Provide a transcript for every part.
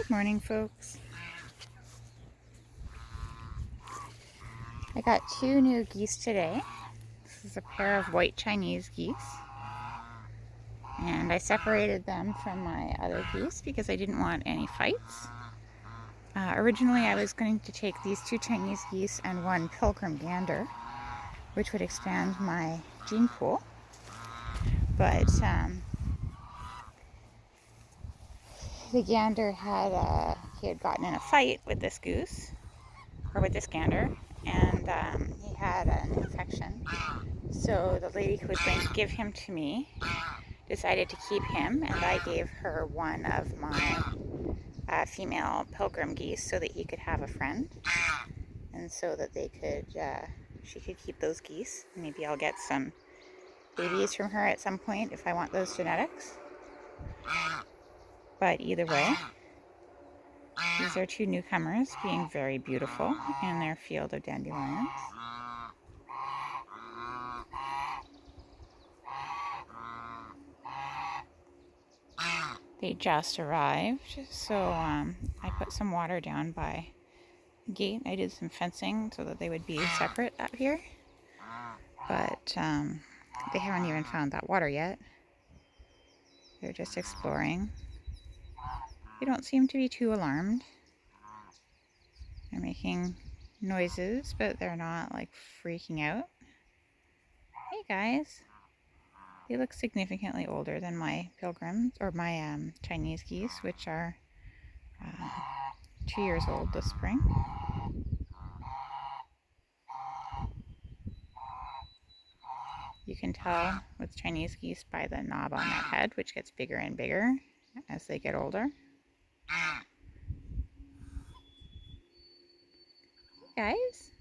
Good morning, folks. I got 2 new geese today. This is a pair of white Chinese geese. And I separated them from my other geese because I didn't want any fights. Originally, I was going to take these 2 Chinese geese and 1 pilgrim gander, which would expand my gene pool. But the gander he had gotten in a fight with this goose, or with this gander, and he had an infection. So the lady who was going to give him to me decided to keep him, and I gave her one of my female pilgrim geese so that he could have a friend, and so that she could keep those geese. Maybe I'll get some babies from her at some point if I want those genetics. But either way, these are 2 newcomers being very beautiful in their field of dandelions. They just arrived, so I put some water down by the gate. I did some fencing so that they would be separate up here, but they haven't even found that water yet. They're just exploring. They don't seem to be too alarmed. They're making noises, but they're not like freaking out. Hey guys. They look significantly older than my pilgrims, or my Chinese geese, which are 2 years old this spring. You can tell with Chinese geese by the knob on their head, which gets bigger and bigger as they get older. Hey guys,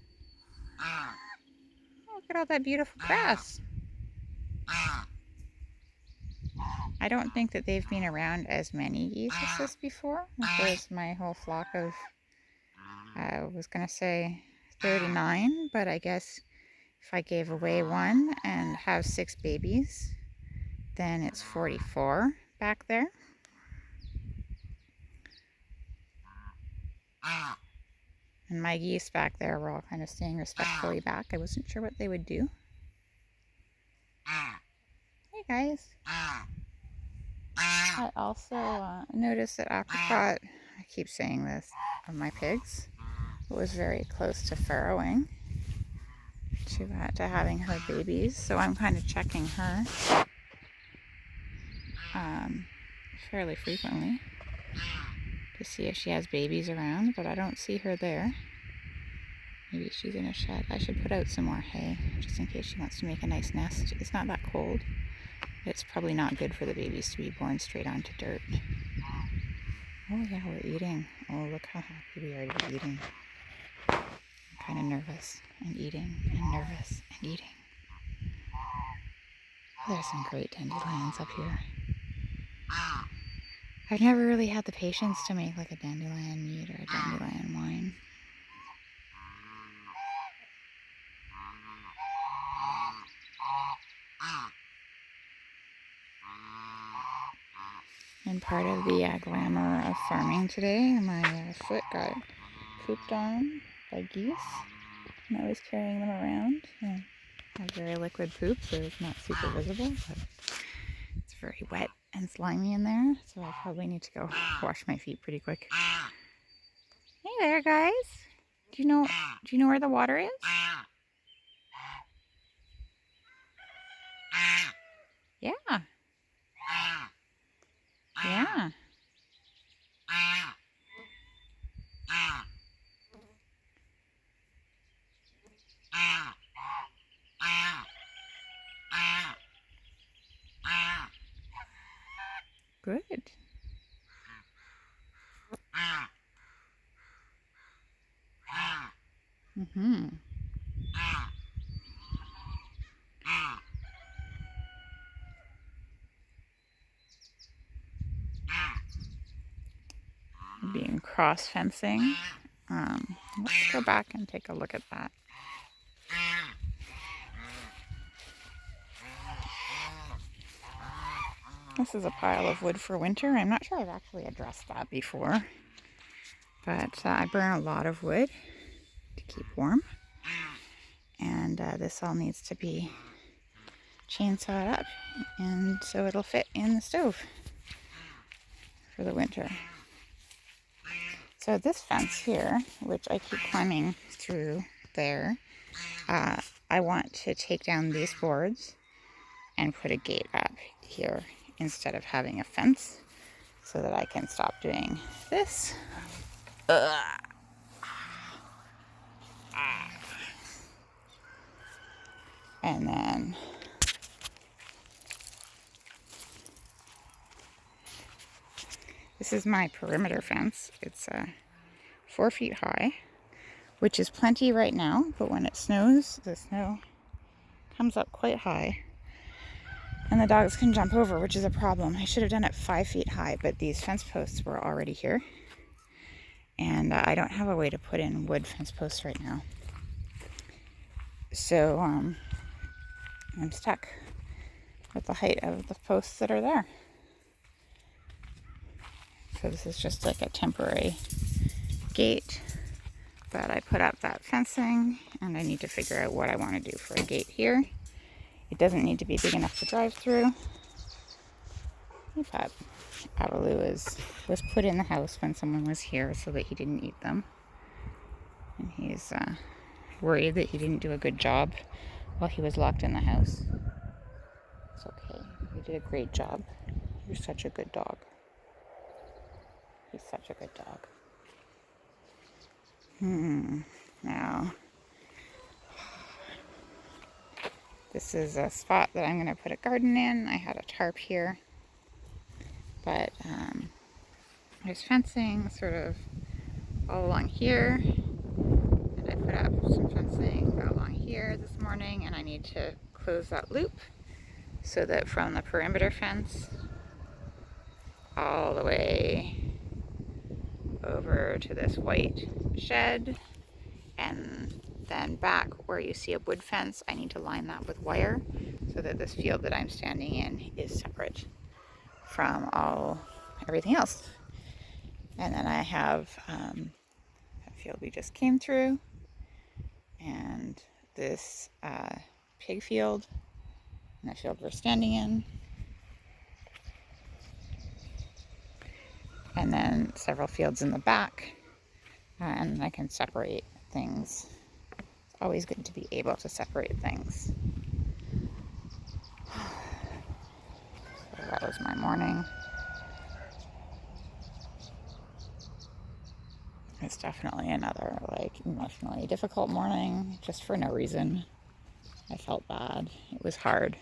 look at all that beautiful grass. I don't think that they've been around as many geese as this before. This was my whole flock of, I was going to say 39, but I guess if I gave away 1 and have 6 babies, then it's 44 back there. And my geese back there were all kind of staying respectfully back. I wasn't sure what they would do. Hey guys. I also noticed that Apricot, I keep saying this, of my pigs, was very close to farrowing, to having her babies. So I'm kind of checking her fairly frequently to see if she has babies around, but I don't see her there. Maybe she's in a shed. I should put out some more hay just in case she wants to make a nice nest. It's not that cold. It's probably not good for the babies to be born straight onto dirt. Oh yeah, we're eating. Oh, look how happy we are to be eating. I'm kind of nervous and eating and nervous and eating. There's some great dandelions up here. I've never really had the patience to make like a dandelion mead or a dandelion wine. And part of the glamour of farming today, my foot got pooped on by geese, and I was carrying them around. And I have very liquid poop, so it's not super visible, but it's very wet and slimy in there, so I probably need to go wash my feet pretty quick. Hey there, guys. Do you know where the water is? Yeah. Yeah. Good. Mm-hmm. Being cross-fencing. Let's go back and take a look at that. This is a pile of wood for winter. I'm not sure I've actually addressed that before, but I burn a lot of wood to keep warm, and this all needs to be chainsawed up, and so it'll fit in the stove for the winter. So this fence here, which I keep climbing through there, I want to take down these boards and put a gate up here instead of having a fence, so that I can stop doing this. And then this is my perimeter fence. It's 4 feet high, which is plenty right now, but when it snows, the snow comes up quite high and the dogs can jump over, which is a problem. I should have done it 5 feet high, but these fence posts were already here, and I don't have a way to put in wood fence posts right now. So I'm stuck with the height of the posts that are there. So this is just like a temporary gate, but I put up that fencing, and I need to figure out what I want to do for a gate here. It doesn't need to be big enough to drive through. But Abaloo was put in the house when someone was here so that he didn't eat them. And he's worried that he didn't do a good job while he was locked in the house. It's okay. You did a great job. You're such a good dog. He's such a good dog. Now, this is a spot that I'm going to put a garden in. I had a tarp here, but there's fencing sort of all along here, and I put up some fencing along here this morning, and I need to close that loop so that from the perimeter fence all the way over to this white shed, and then back where you see a wood fence, I need to line that with wire so that this field that I'm standing in is separate from everything else. And then I have a field we just came through, and this pig field, and the field we're standing in, and then several fields in the back, and I can separate things. It's always good to be able to separate things. So that was my morning. It's definitely another emotionally difficult morning, just for no reason. I felt bad. It was hard.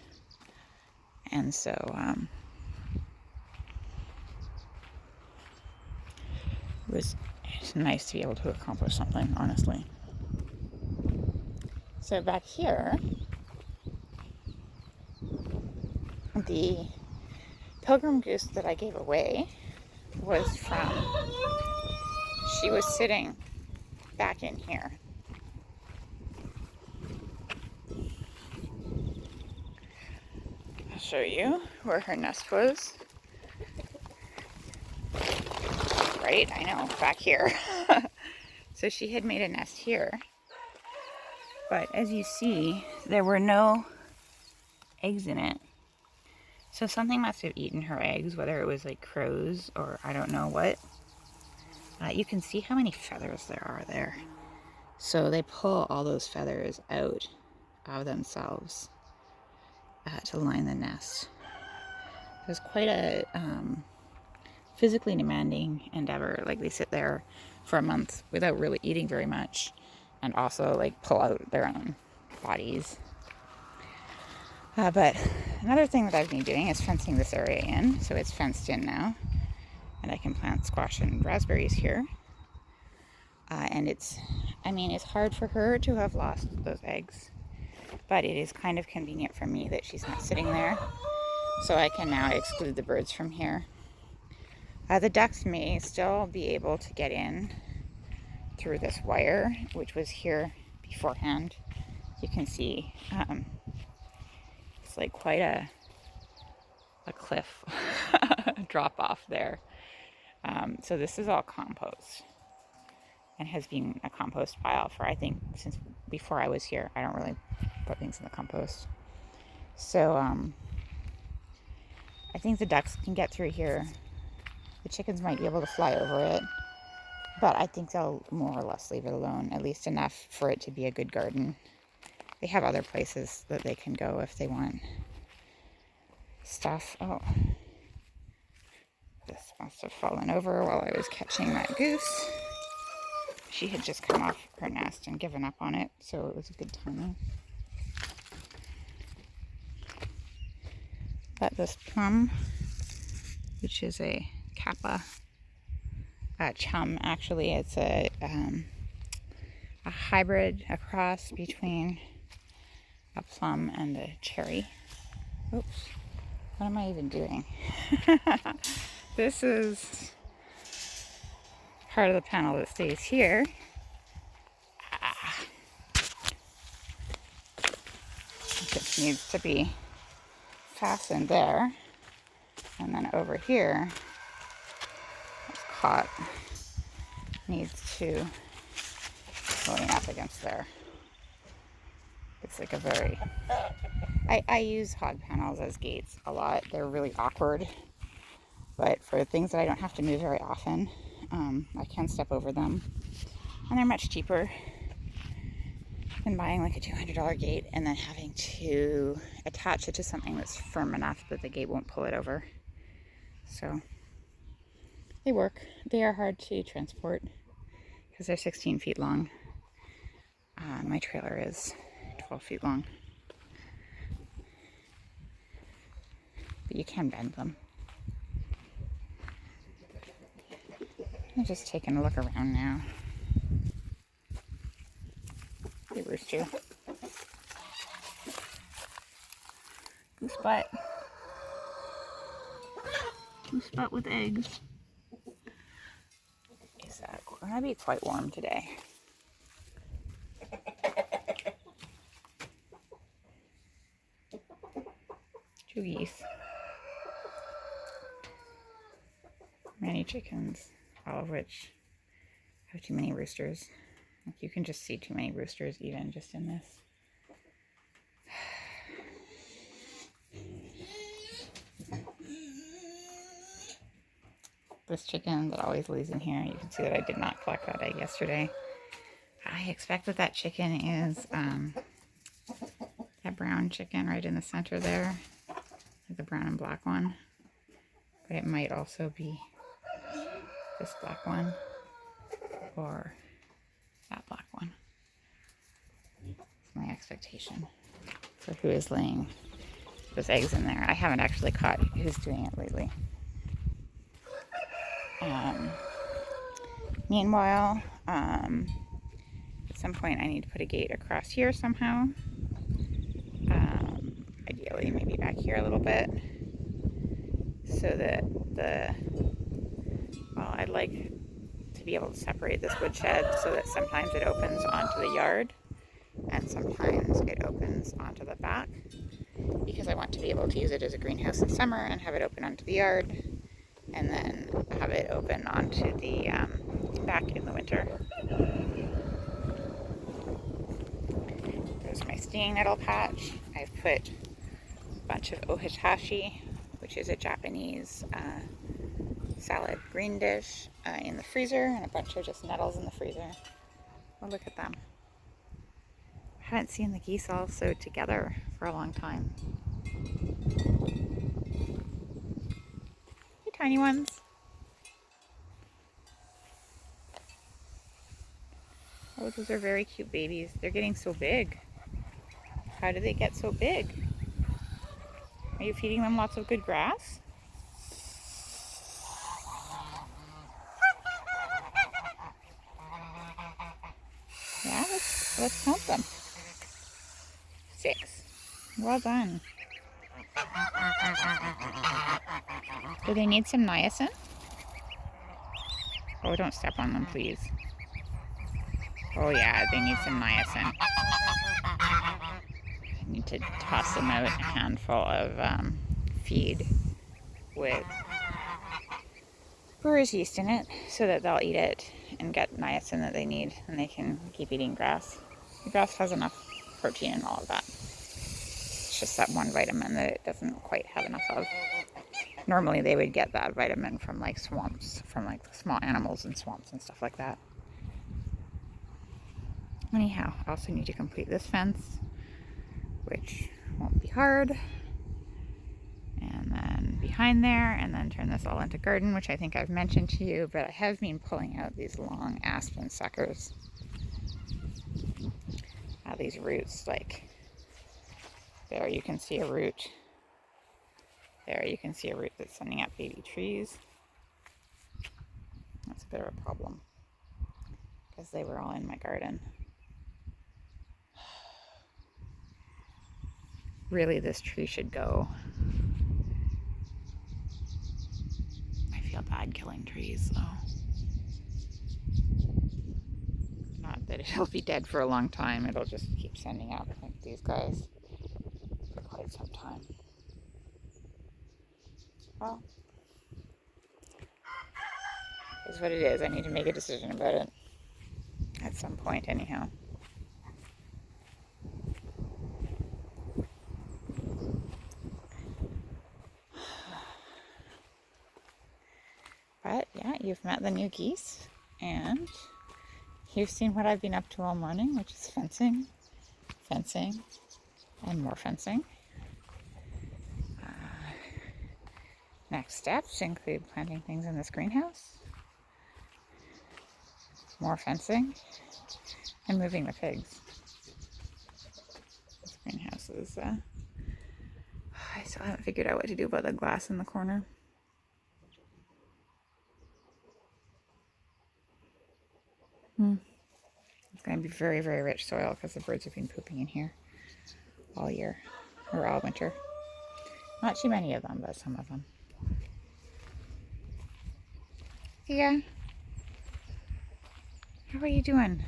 And so it's nice to be able to accomplish something, honestly. So back here, the pilgrim goose that I gave away she was sitting back in here. I'll show you where her nest was. Right, I know, back here. So she had made a nest here. But as you see, there were no eggs in it. So something must have eaten her eggs, whether it was like crows or I don't know what. You can see how many feathers there are there. So they pull all those feathers out of themselves to line the nest. It was quite a physically demanding endeavor. Like, they sit there for a month without really eating very much, and also like pull out their own bodies. But another thing that I've been doing is fencing this area in, so it's fenced in now, and I can plant squash and raspberries here. And it's hard for her to have lost those eggs, but it is kind of convenient for me that she's not sitting there, so I can now exclude the birds from here. The ducks may still be able to get in through this wire, which was here beforehand. You can see it's like quite a a cliff drop off there. So this is all compost and has been a compost pile for, I think, since before I was here. I don't really put things in the compost. So I think the ducks can get through here. The chickens might be able to fly over it, but I think they'll more or less leave it alone, at least enough for it to be a good garden. They have other places that they can go if they want stuff. Oh, this must have fallen over while I was catching that goose. She had just come off her nest and given up on it, so it was a good timing. But this plum, which is a Kappa chum, actually, it's a hybrid, a cross between a plum and a cherry. Oops, what am I even doing? This is part of the panel that stays here. It just needs to be fastened there. And then over here, it's caught, needs to lean up against there. It's like a very, I use hog panels as gates a lot. They're really awkward, but for things that I don't have to move very often, I can step over them. And they're much cheaper than buying like a $200 gate and then having to attach it to something that's firm enough that the gate won't pull it over. So they work. They are hard to transport because they're 16 feet long. My trailer is 12 feet long. But you can bend them. I'm just taking a look around now. Hey, rooster. Goose butt. Goose butt with eggs. Is that gonna be quite warm today? Two geese. Many chickens, all of which have too many roosters. Like you can just see too many roosters even just in this. This chicken that always lays in here, you can see that I did not collect that egg yesterday. I expect that that chicken is that brown chicken right in the center there, like the brown and black one. But it might also be this black one or that black one. That's my expectation for who is laying those eggs in there. I haven't actually caught who's doing it lately. Meanwhile, at some point I need to put a gate across here somehow. Ideally, maybe back here a little bit, so that I'd like to be able to separate this woodshed so that sometimes it opens onto the yard and sometimes it opens onto the back, because I want to be able to use it as a greenhouse in summer and have it open onto the yard, and then have it open onto the back in the winter. There's my stinging nettle patch. I've put a bunch of ohitashi, which is a Japanese salad green dish, in the freezer, and a bunch of just nettles in the freezer. Oh, look at them. I haven't seen the geese all sewed together for a long time. Hey, tiny ones. Oh, those are very cute babies. They're getting so big. How do they get so big? Are you feeding them lots of good grass? Yeah, let's count them. 6. Well done. Do they need some niacin? Oh, don't step on them, please. Oh yeah, they need some niacin. I need to toss them out a handful of feed with brewer's yeast in it so that they'll eat it and get niacin that they need, and they can keep eating grass. The grass has enough protein and all of that. It's just that one vitamin that it doesn't quite have enough of. Normally they would get that vitamin from like swamps, from like small animals in swamps and stuff like that. Anyhow, I also need to complete this fence, which won't be hard. And then behind there, and then turn this all into garden, which I think I've mentioned to you, but I have been pulling out these long aspen suckers. These roots, like, there you can see a root. There you can see a root that's sending up baby trees. That's a bit of a problem, because they were all in my garden. Really, this tree should go. I feel bad killing trees, though. Not that it'll be dead for a long time. It'll just keep sending out, like these guys, for quite some time. Well, it's what it is. I need to make a decision about it at some point, anyhow. But yeah, you've met the new geese, and you've seen what I've been up to all morning, which is fencing, and more fencing. Next steps include planting things in this greenhouse, more fencing, and moving the pigs. This greenhouse is, I still haven't figured out what to do about the glass in the corner. It's going to be very, very rich soil because the birds have been pooping in here all year, or all winter. Not too many of them, but some of them. Yeah. How are you doing?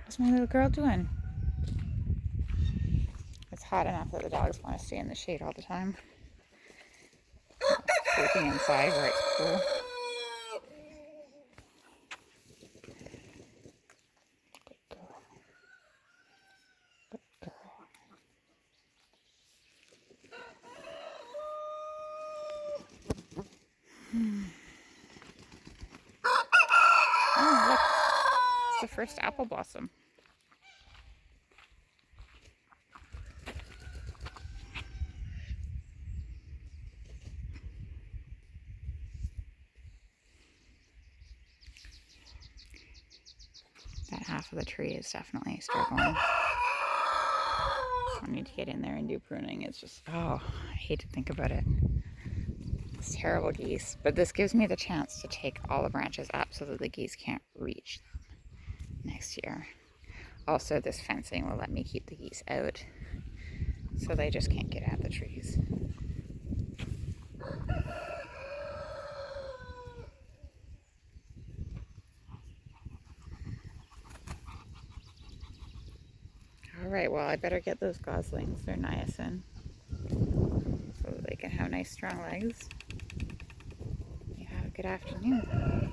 How's my little girl doing? It's hot enough that the dogs want to stay in the shade all the time. Sleeping inside where it's cool. Oh, look. It's the first apple blossom. That half of the tree is definitely struggling. I need to get in there and do pruning. It's just, oh, I hate to think about it. It's terrible geese. But this gives me the chance to take all the branches up so that the geese can't reach them next year. Also, this fencing will let me keep the geese out so they just can't get at the trees. Alright, well, I better get those goslings their niacin so that they can have nice strong legs. You have a good afternoon.